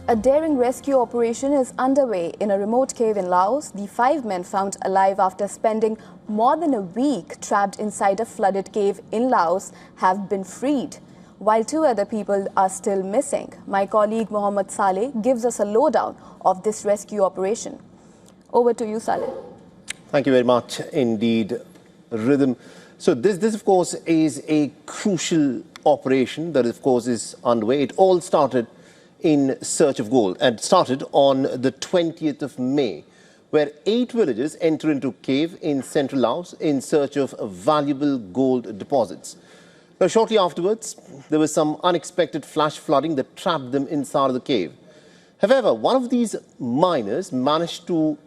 A daring rescue operation is underway in a remote cave in Laos. The 5 men found alive after spending more than a week trapped inside a flooded cave in Laos have been freed, while 2 other people are still missing. My colleague Mohammed Saleh gives us a lowdown of this rescue operation. Over to you, Saleh. Thank you very much indeed, Rhythm. So this of course is a crucial operation that of course is underway. It all started in search of gold and started on the 20th of May, where 8 villagers enter into a cave in central Laos in search of valuable gold deposits. Now, shortly afterwards, there was some unexpected flash flooding that trapped them inside of the cave. However, one of these miners managed to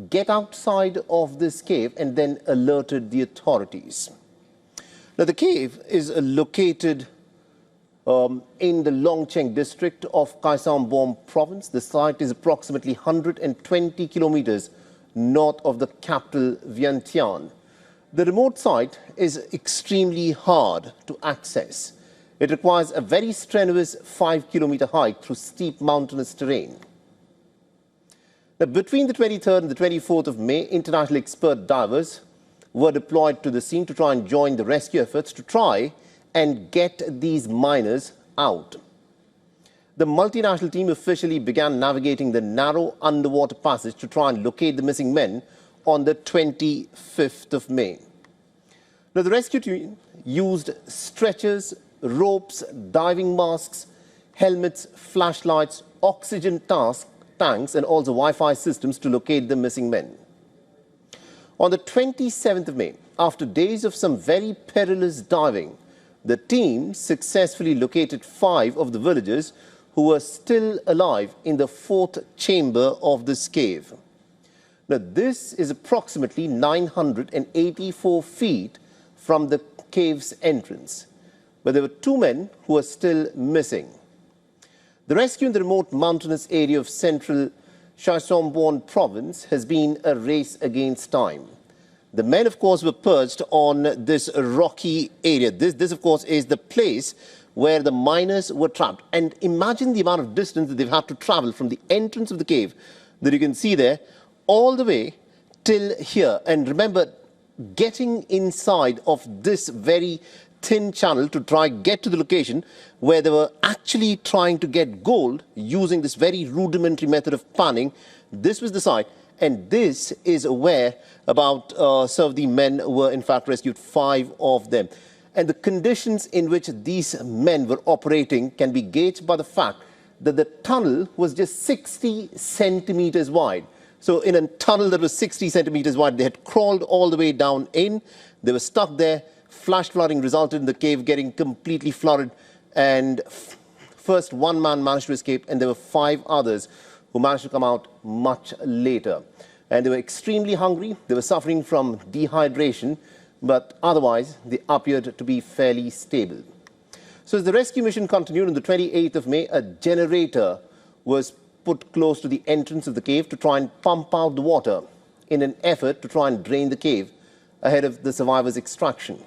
get outside of this cave and then alerted the authorities. Now, the cave is located in the Longcheng district of Kaisambom province. The site is approximately 120 kilometers north of the capital Vientiane. The remote site is extremely hard to access. It requires a very strenuous 5-kilometer hike through steep mountainous terrain. Now, between the 23rd and the 24th of May, international expert divers were deployed to the scene to try and join the rescue efforts to try and get these miners out. The multinational team officially began navigating the narrow underwater passage to try and locate the missing men on the 25th of May. Now, the rescue team used stretchers, ropes, diving masks, helmets, flashlights, oxygen tanks and also Wi-Fi systems to locate the missing men. On the 27th of May, after days of some very perilous diving, the team successfully located 5 of the villagers who were still alive in the 4th chamber of this cave. Now, this is approximately 984 feet from the cave's entrance, but there were 2 men who are still missing. The rescue in the remote mountainous area of central Kaisambom province has been a race against time. The men, of course, were perched on this rocky area. This, of course, is the place where the miners were trapped. And imagine the amount of distance that they've had to travel from the entrance of the cave that you can see there all the way till here. And remember, getting inside of this very thin channel to try get to the location where they were actually trying to get gold using this very rudimentary method of panning. This was the site. And this is where about some of the men were in fact rescued, 5 of them. And the conditions in which these men were operating can be gauged by the fact that the tunnel was just 60 centimeters wide. So in a tunnel that was 60 centimeters wide, they had crawled all the way down in. They were stuck there. Flash flooding resulted in the cave getting completely flooded. And first 1 man managed to escape, and there were 5 others who managed to come out much later. And they were extremely hungry. They were suffering from dehydration, but otherwise they appeared to be fairly stable. So as the rescue mission continued on the 28th of May, a generator was put close to the entrance of the cave to try and pump out the water in an effort to try and drain the cave ahead of the survivors' extraction.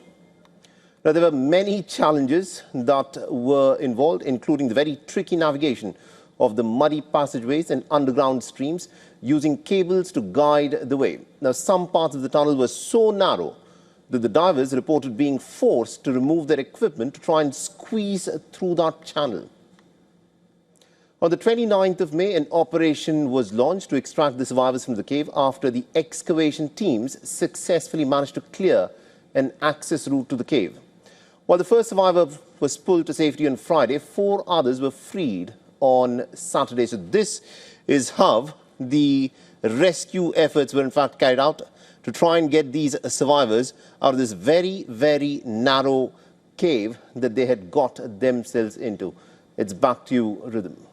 Now, there were many challenges that were involved, including the very tricky navigation of the muddy passageways and underground streams using cables to guide the way. Now, some parts of the tunnel were so narrow that the divers reported being forced to remove their equipment to try and squeeze through that channel. On the 29th of May, an operation was launched to extract the survivors from the cave after the excavation teams successfully managed to clear an access route to the cave. While the first survivor was pulled to safety on Friday, 4 others were freed on Saturday. So this is how the rescue efforts were in fact carried out to try and get these survivors out of this very, very narrow cave that they had got themselves into. It's back to you, Rhythm.